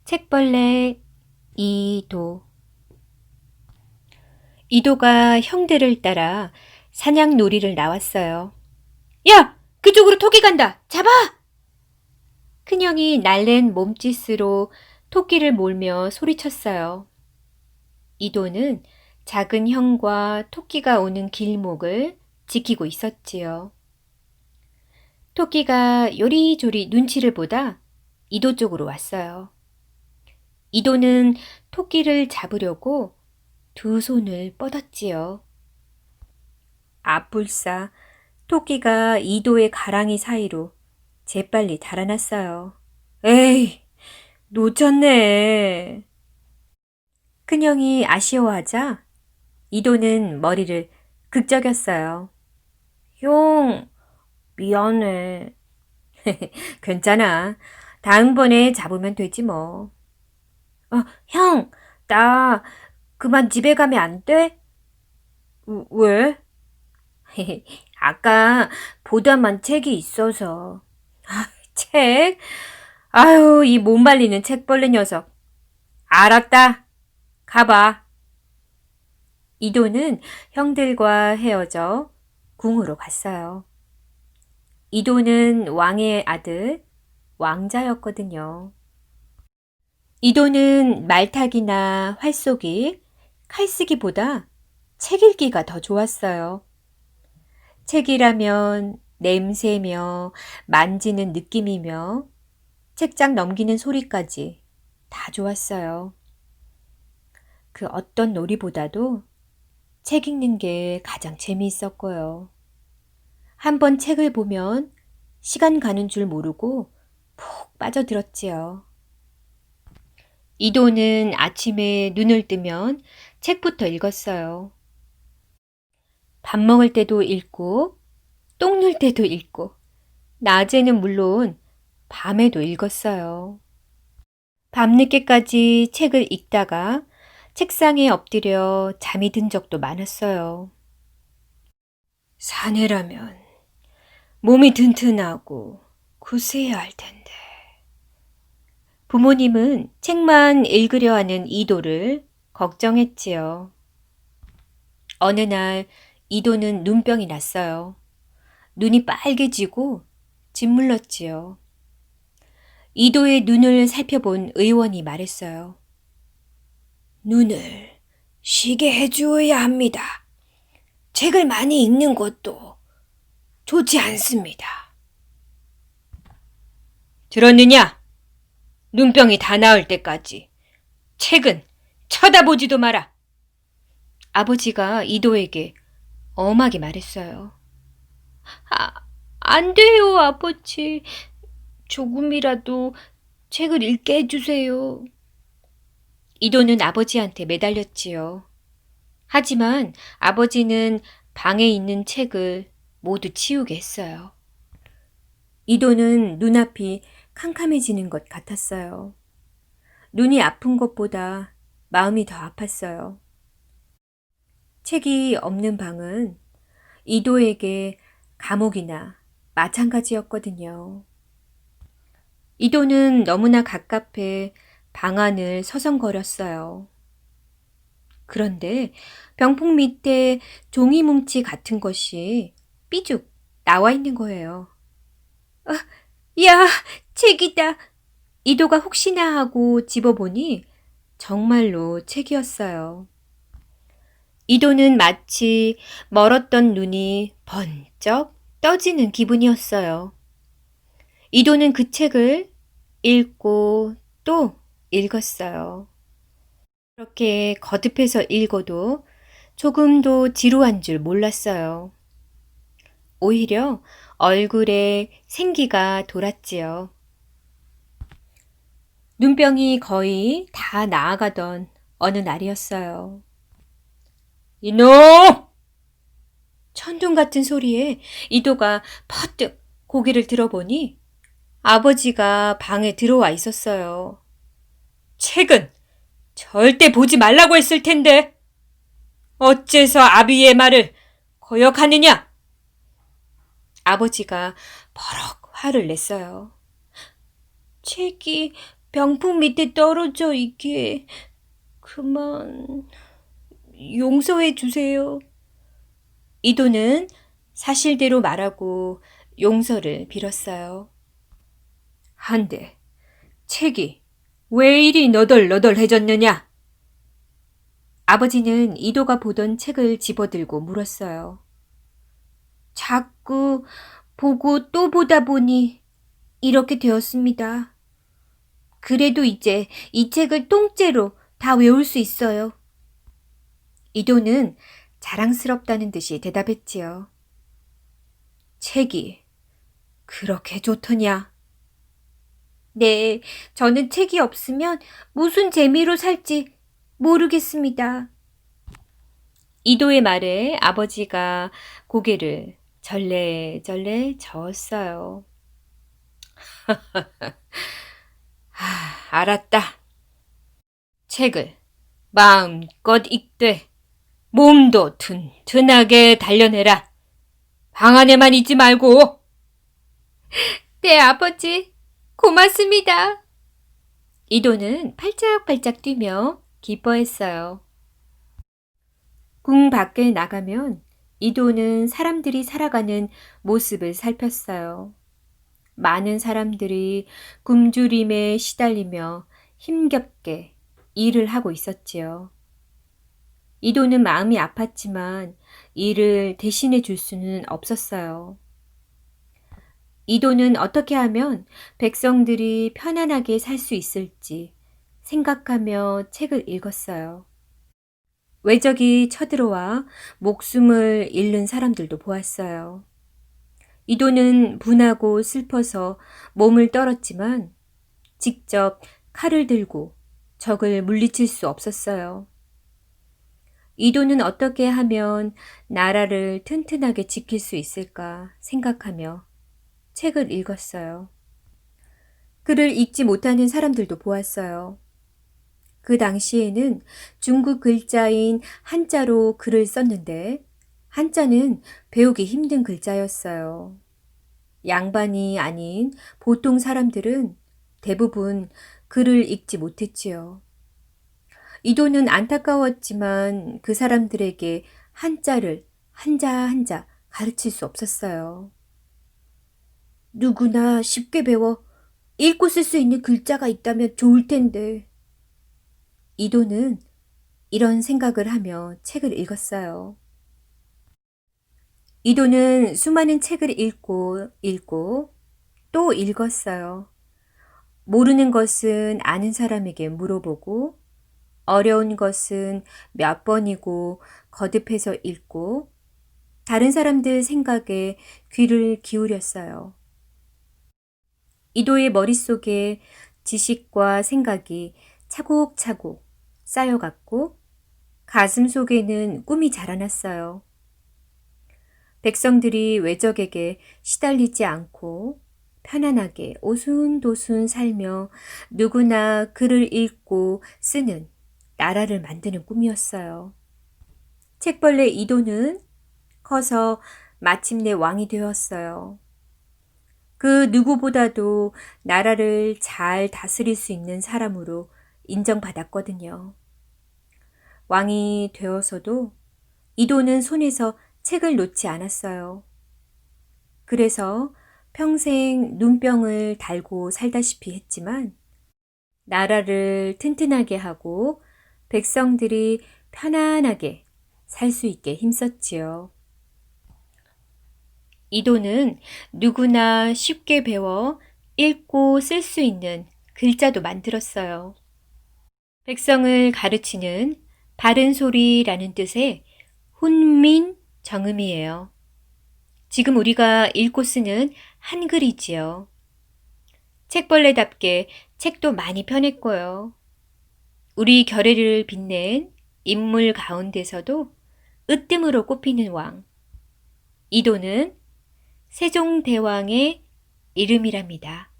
책벌레 이도. 이도가 형들을 따라 사냥놀이를 나왔어요. 야! 그쪽으로 토끼 간다! 잡아! 큰형이 날랜 몸짓으로 토끼를 몰며 소리쳤어요. 이도는 작은 형과 토끼가 오는 길목을 지키고 있었지요. 토끼가 요리조리 눈치를 보다 이도 쪽으로 왔어요. 이도는 토끼를 잡으려고 두 손을 뻗었지요. 아뿔싸 토끼가 이도의 가랑이 사이로 재빨리 달아났어요. 에이, 놓쳤네. 큰형이 아쉬워하자 이도는 머리를 극적였어요. 형, 미안해. 괜찮아. 다음번에 잡으면 되지 뭐. 형, 나 그만 집에 가면 안 돼? 왜? 아까 보다만 책이 있어서. 책? 아유, 이 못 말리는 책벌레 녀석. 알았다. 가봐. 이도는 형들과 헤어져 궁으로 갔어요. 이도는 왕의 아들, 왕자였거든요. 이도는 말타기나 활쏘기, 칼쓰기보다 책 읽기가 더 좋았어요. 책이라면 냄새며 만지는 느낌이며 책장 넘기는 소리까지 다 좋았어요. 그 어떤 놀이보다도 책 읽는 게 가장 재미있었고요. 한번 책을 보면 시간 가는 줄 모르고 푹 빠져들었지요. 이도는 아침에 눈을 뜨면 책부터 읽었어요. 밥 먹을 때도 읽고, 똥 눌 때도 읽고, 낮에는 물론 밤에도 읽었어요. 밤늦게까지 책을 읽다가 책상에 엎드려 잠이 든 적도 많았어요. 사내라면 몸이 튼튼하고 구수해야 할 텐데. 부모님은 책만 읽으려 하는 이도를 걱정했지요. 어느 날 이도는 눈병이 났어요. 눈이 빨개지고 짓물렀지요. 이도의 눈을 살펴본 의원이 말했어요. 눈을 쉬게 해주어야 합니다. 책을 많이 읽는 것도 좋지 않습니다. 들었느냐? 눈병이 다 나을 때까지 책은 쳐다보지도 마라. 아버지가 이도에게 엄하게 말했어요. 안 돼요, 아버지. 조금이라도 책을 읽게 해주세요. 이도는 아버지한테 매달렸지요. 하지만 아버지는 방에 있는 책을 모두 치우게 했어요. 이도는 눈앞이 캄캄해지는 것 같았어요. 눈이 아픈 것보다 마음이 더 아팠어요. 책이 없는 방은 이도에게 감옥이나 마찬가지였거든요. 이도는 너무나 갑갑해 방 안을 서성거렸어요. 그런데 병풍 밑에 종이 뭉치 같은 것이 삐죽 나와 있는 거예요. 야, 책이다. 이도가 혹시나 하고 집어보니 정말로 책이었어요. 이도는 마치 멀었던 눈이 번쩍 떠지는 기분이었어요. 이도는 그 책을 읽고 또 읽었어요. 그렇게 거듭해서 읽어도 조금도 지루한 줄 몰랐어요. 오히려 얼굴에 생기가 돌았지요. 눈병이 거의 다 나아가던 어느 날이었어요. 이놈! 천둥 같은 소리에 이도가 퍼뜩 고개를 들어보니 아버지가 방에 들어와 있었어요. 책은 절대 보지 말라고 했을 텐데 어째서 아비의 말을 거역하느냐? 아버지가 버럭 화를 냈어요. 책이 병풍 밑에 떨어져 있기에 그만 용서해 주세요. 이도는 사실대로 말하고 용서를 빌었어요. 한데 책이 왜 이리 너덜너덜해졌느냐? 아버지는 이도가 보던 책을 집어들고 물었어요. 자꾸 보고 또 보다 보니 이렇게 되었습니다. 그래도 이제 이 책을 통째로 다 외울 수 있어요. 이도는 자랑스럽다는 듯이 대답했지요. 책이 그렇게 좋더냐? 네, 저는 책이 없으면 무슨 재미로 살지 모르겠습니다. 이도의 말에 아버지가 고개를 절레절레 저었어요. 알았다. 책을 마음껏 읽되 몸도 튼튼하게 단련해라. 방 안에만 있지 말고. 네, 아버지. 고맙습니다. 이도는 팔짝팔짝 뛰며 기뻐했어요. 궁 밖에 나가면 이도는 사람들이 살아가는 모습을 살폈어요. 많은 사람들이 굶주림에 시달리며 힘겹게 일을 하고 있었지요. 이도는 마음이 아팠지만 일을 대신해 줄 수는 없었어요. 이도는 어떻게 하면 백성들이 편안하게 살 수 있을지 생각하며 책을 읽었어요. 외적이 쳐들어와 목숨을 잃는 사람들도 보았어요. 이도는 분하고 슬퍼서 몸을 떨었지만 직접 칼을 들고 적을 물리칠 수 없었어요. 이도는 어떻게 하면 나라를 튼튼하게 지킬 수 있을까 생각하며 책을 읽었어요. 글을 읽지 못하는 사람들도 보았어요. 그 당시에는 중국 글자인 한자로 글을 썼는데 한자는 배우기 힘든 글자였어요. 양반이 아닌 보통 사람들은 대부분 글을 읽지 못했지요. 이도는 안타까웠지만 그 사람들에게 한자를 한자 한자 가르칠 수 없었어요. 누구나 쉽게 배워 읽고 쓸 수 있는 글자가 있다면 좋을 텐데. 이도는 이런 생각을 하며 책을 읽었어요. 이도는 수많은 책을 읽고 또 읽었어요. 모르는 것은 아는 사람에게 물어보고 어려운 것은 몇 번이고 거듭해서 읽고 다른 사람들 생각에 귀를 기울였어요. 이도의 머릿속에 지식과 생각이 차곡차곡 쌓여갔고 가슴 속에는 꿈이 자라났어요. 백성들이 외적에게 시달리지 않고 편안하게 오순도순 살며 누구나 글을 읽고 쓰는 나라를 만드는 꿈이었어요. 책벌레 이도는 커서 마침내 왕이 되었어요. 그 누구보다도 나라를 잘 다스릴 수 있는 사람으로 인정받았거든요. 왕이 되어서도 이도는 손에서 책을 놓지 않았어요. 그래서 평생 눈병을 달고 살다시피 했지만 나라를 튼튼하게 하고 백성들이 편안하게 살 수 있게 힘썼지요. 이도는 누구나 쉽게 배워 읽고 쓸 수 있는 글자도 만들었어요. 백성을 가르치는 바른 소리라는 뜻의 훈민 정음이에요. 지금 우리가 읽고 쓰는 한글이지요. 책벌레답게 책도 많이 편했고요. 우리 결의를 빛낸 인물 가운데서도 으뜸으로 꼽히는 왕. 이도는 세종대왕의 이름이랍니다.